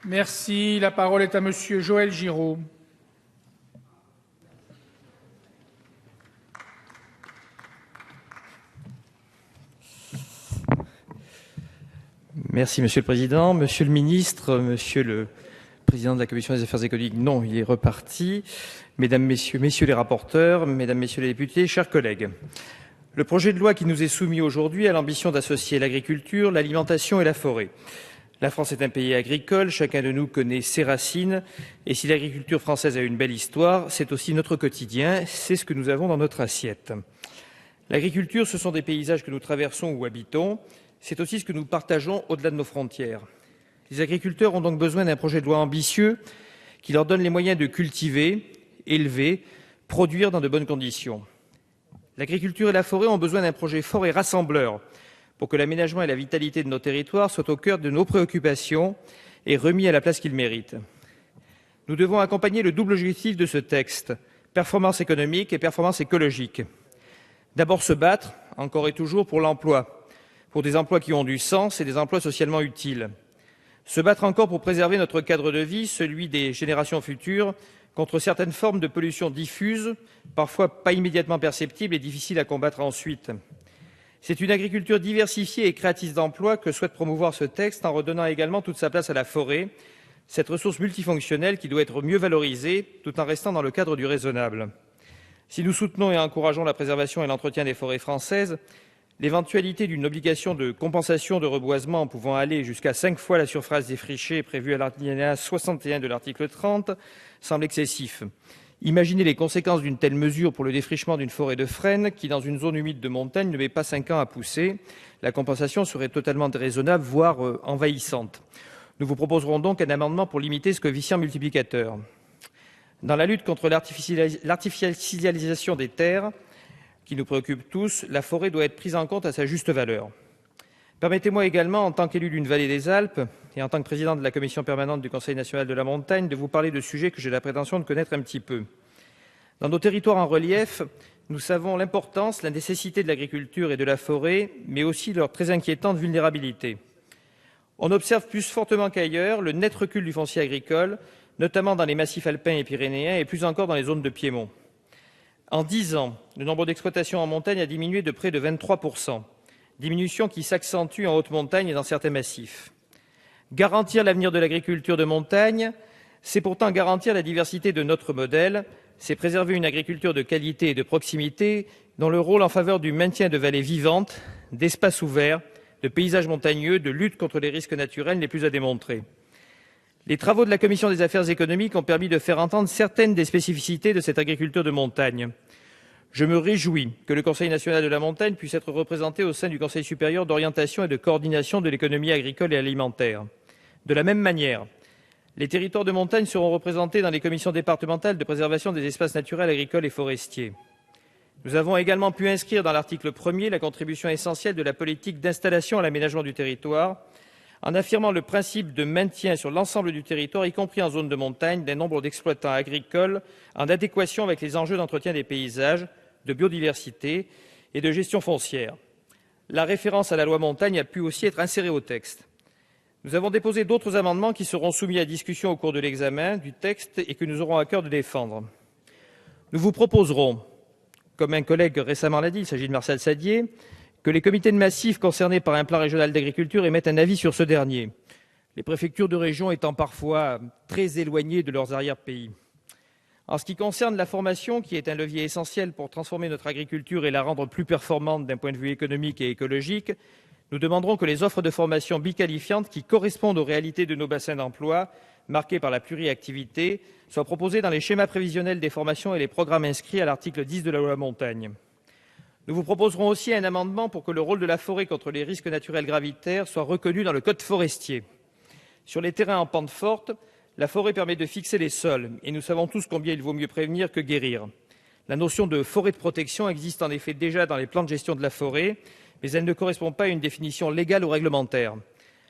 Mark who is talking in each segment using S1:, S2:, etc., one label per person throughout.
S1: Merci. La parole est à Monsieur Joël Giraud.
S2: Merci Monsieur le Président, Monsieur le Ministre, Monsieur le Président de la Commission des Affaires économiques. Non, il est reparti. Mesdames, Messieurs les rapporteurs, Mesdames, Messieurs les députés, chers collègues. Le projet de loi qui nous est soumis aujourd'hui a l'ambition d'associer l'agriculture, l'alimentation et la forêt. La France est un pays agricole, chacun de nous connaît ses racines, et si l'agriculture française a une belle histoire, c'est aussi notre quotidien, c'est ce que nous avons dans notre assiette. L'agriculture, ce sont des paysages que nous traversons ou habitons, c'est aussi ce que nous partageons au-delà de nos frontières. Les agriculteurs ont donc besoin d'un projet de loi ambitieux qui leur donne les moyens de cultiver, élever, produire dans de bonnes conditions. L'agriculture et la forêt ont besoin d'un projet fort et rassembleur pour que l'aménagement et la vitalité de nos territoires soient au cœur de nos préoccupations et remis à la place qu'ils méritent. Nous devons accompagner le double objectif de ce texte, performance économique et performance écologique. D'abord se battre, encore et toujours, pour l'emploi, pour des emplois qui ont du sens et des emplois socialement utiles. Se battre encore pour préserver notre cadre de vie, celui des générations futures, contre certaines formes de pollution diffuse, parfois pas immédiatement perceptibles et difficiles à combattre ensuite. C'est une agriculture diversifiée et créatrice d'emplois que souhaite promouvoir ce texte en redonnant également toute sa place à la forêt, cette ressource multifonctionnelle qui doit être mieux valorisée tout en restant dans le cadre du raisonnable. Si nous soutenons et encourageons la préservation et l'entretien des forêts françaises, l'éventualité d'une obligation de compensation de reboisement pouvant aller jusqu'à 5 fois la surface défrichée prévue à l'alinéa 61 de l'article 30 semble excessif. Imaginez les conséquences d'une telle mesure pour le défrichement d'une forêt de frêne qui, dans une zone humide de montagne, ne met pas 5 ans à pousser. La compensation serait totalement déraisonnable, voire envahissante. Nous vous proposerons donc un amendement pour limiter ce coefficient multiplicateur. Dans la lutte contre l'artificialisation des terres, qui nous préoccupe tous, la forêt doit être prise en compte à sa juste valeur. Permettez-moi également, en tant qu'élu d'une vallée des Alpes et en tant que président de la commission permanente du Conseil national de la montagne, de vous parler de sujets que j'ai la prétention de connaître un petit peu. Dans nos territoires en relief, nous savons l'importance, la nécessité de l'agriculture et de la forêt, mais aussi leur très inquiétante vulnérabilité. On observe plus fortement qu'ailleurs le net recul du foncier agricole, notamment dans les massifs alpins et pyrénéens, et plus encore dans les zones de piémont. En 10 ans, le nombre d'exploitations en montagne a diminué de près de 23%, diminution qui s'accentue en haute montagne et dans certains massifs. Garantir l'avenir de l'agriculture de montagne, c'est pourtant garantir la diversité de notre modèle, c'est préserver une agriculture de qualité et de proximité dont le rôle en faveur du maintien de vallées vivantes, d'espaces ouverts, de paysages montagneux, de lutte contre les risques naturels n'est plus à démontrer. Les travaux de la Commission des affaires économiques ont permis de faire entendre certaines des spécificités de cette agriculture de montagne. Je me réjouis que le Conseil national de la montagne puisse être représenté au sein du Conseil supérieur d'orientation et de coordination de l'économie agricole et alimentaire. De la même manière, les territoires de montagne seront représentés dans les commissions départementales de préservation des espaces naturels, agricoles et forestiers. Nous avons également pu inscrire dans l'article 1er la contribution essentielle de la politique d'installation à l'aménagement du territoire, en affirmant le principe de maintien sur l'ensemble du territoire, y compris en zone de montagne, d'un nombre d'exploitants agricoles en adéquation avec les enjeux d'entretien des paysages, de biodiversité et de gestion foncière. La référence à la loi montagne a pu aussi être insérée au texte. Nous avons déposé d'autres amendements qui seront soumis à discussion au cours de l'examen du texte et que nous aurons à cœur de défendre. Nous vous proposerons, comme un collègue récemment l'a dit, il s'agit de Martial Saddier, que les comités de massifs concernés par un plan régional d'agriculture émettent un avis sur ce dernier, les préfectures de région étant parfois très éloignées de leurs arrière-pays. En ce qui concerne la formation, qui est un levier essentiel pour transformer notre agriculture et la rendre plus performante d'un point de vue économique et écologique, nous demanderons que les offres de formation biqualifiantes qui correspondent aux réalités de nos bassins d'emploi, marqués par la pluriactivité, soient proposées dans les schémas prévisionnels des formations et les programmes inscrits à l'article 10 de la loi montagne. Nous vous proposerons aussi un amendement pour que le rôle de la forêt contre les risques naturels gravitaires soit reconnu dans le code forestier. Sur les terrains en pente forte, la forêt permet de fixer les sols, et nous savons tous combien il vaut mieux prévenir que guérir. La notion de forêt de protection existe en effet déjà dans les plans de gestion de la forêt, mais elle ne correspond pas à une définition légale ou réglementaire.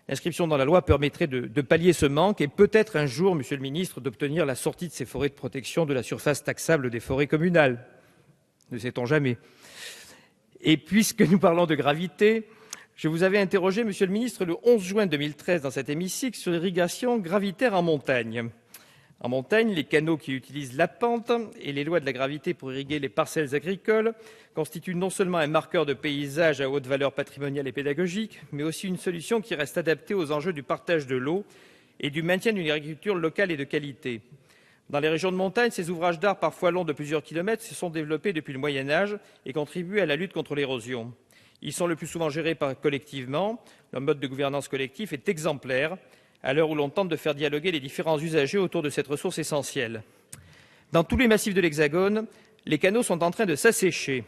S2: L'inscription dans la loi permettrait de pallier ce manque et peut-être un jour, Monsieur le Ministre, d'obtenir la sortie de ces forêts de protection de la surface taxable des forêts communales. Ne sait-on jamais. Et puisque nous parlons de gravité, Je vous avais interrogé, monsieur le ministre, le 11 juin 2013 dans cet hémicycle sur l'irrigation gravitaire en montagne. En montagne, les canaux qui utilisent la pente et les lois de la gravité pour irriguer les parcelles agricoles constituent non seulement un marqueur de paysage à haute valeur patrimoniale et pédagogique, mais aussi une solution qui reste adaptée aux enjeux du partage de l'eau et du maintien d'une agriculture locale et de qualité. Dans les régions de montagne, ces ouvrages d'art, parfois longs de plusieurs kilomètres, se sont développés depuis le Moyen Âge et contribuent à la lutte contre l'érosion. Ils sont le plus souvent gérés collectivement. Leur mode de gouvernance collectif est exemplaire, à l'heure où l'on tente de faire dialoguer les différents usagers autour de cette ressource essentielle. Dans tous les massifs de l'Hexagone, les canaux sont en train de s'assécher.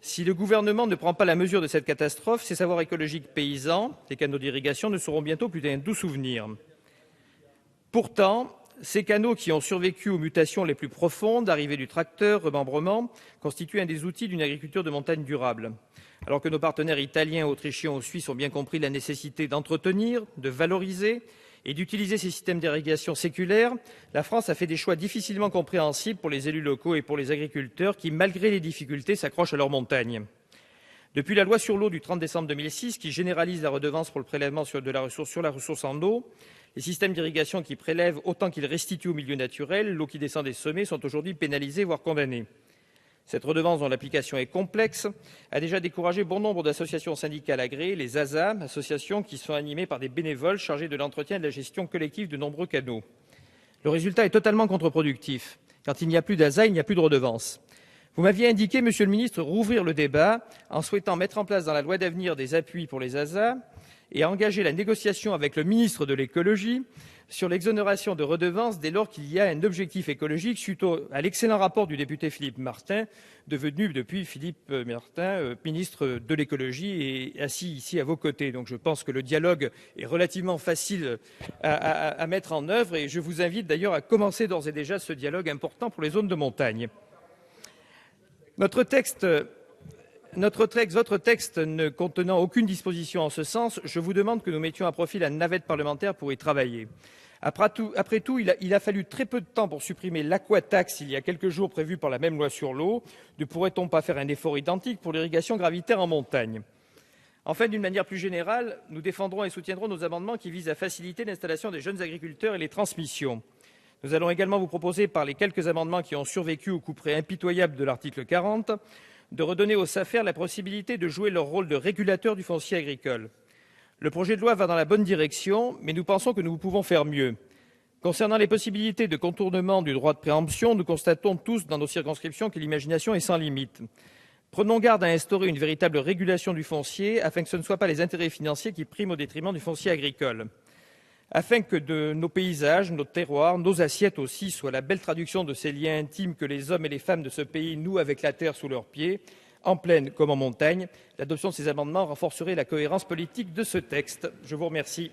S2: Si le gouvernement ne prend pas la mesure de cette catastrophe, ces savoirs écologiques paysans, les canaux d'irrigation, ne seront bientôt plus d'un doux souvenir. Pourtant, ces canaux qui ont survécu aux mutations les plus profondes, arrivée du tracteur, remembrement, constituent un des outils d'une agriculture de montagne durable. Alors que nos partenaires italiens, autrichiens ou suisses ont bien compris la nécessité d'entretenir, de valoriser et d'utiliser ces systèmes d'irrigation séculaires, la France a fait des choix difficilement compréhensibles pour les élus locaux et pour les agriculteurs qui, malgré les difficultés, s'accrochent à leurs montagnes. Depuis la loi sur l'eau du 30 décembre 2006, qui généralise la redevance pour le prélèvement de la ressource en eau, les systèmes d'irrigation qui prélèvent autant qu'ils restituent au milieu naturel, l'eau qui descend des sommets, sont aujourd'hui pénalisés, voire condamnés. Cette redevance, dont l'application est complexe, a déjà découragé bon nombre d'associations syndicales agréées, les ASA, associations qui sont animées par des bénévoles chargés de l'entretien et de la gestion collective de nombreux canaux. Le résultat est totalement contre-productif. Quand il n'y a plus d'ASA, il n'y a plus de redevance. Vous m'aviez indiqué, monsieur le ministre, rouvrir le débat en souhaitant mettre en place dans la loi d'avenir des appuis pour les ASA et engager la négociation avec le ministre de l'écologie sur l'exonération de redevances dès lors qu'il y a un objectif écologique suite à l'excellent rapport du député Philippe Martin, devenu depuis Philippe Martin ministre de l'écologie et assis ici à vos côtés. Donc je pense que le dialogue est relativement facile à mettre en œuvre et je vous invite d'ailleurs à commencer d'ores et déjà ce dialogue important pour les zones de montagne. Votre texte ne contenant aucune disposition en ce sens, je vous demande que nous mettions à profit la navette parlementaire pour y travailler. Après tout, il a fallu très peu de temps pour supprimer l'aquataxe il y a quelques jours prévue par la même loi sur l'eau. Ne pourrait-on pas faire un effort identique pour l'irrigation gravitaire en montagne ? Enfin, d'une manière plus générale, nous défendrons et soutiendrons nos amendements qui visent à faciliter l'installation des jeunes agriculteurs et les transmissions. Nous allons également vous proposer, par les quelques amendements qui ont survécu au couperet impitoyable de l'article 40, de redonner aux SAFER la possibilité de jouer leur rôle de régulateur du foncier agricole. Le projet de loi va dans la bonne direction, mais nous pensons que nous pouvons faire mieux. Concernant les possibilités de contournement du droit de préemption, nous constatons tous dans nos circonscriptions que l'imagination est sans limite. Prenons garde à instaurer une véritable régulation du foncier afin que ce ne soient pas les intérêts financiers qui priment au détriment du foncier agricole. Afin que de nos paysages, nos terroirs, nos assiettes aussi soient la belle traduction de ces liens intimes que les hommes et les femmes de ce pays nouent avec la terre sous leurs pieds, en plaine comme en montagne, l'adoption de ces amendements renforcerait la cohérence politique de ce texte. Je vous remercie.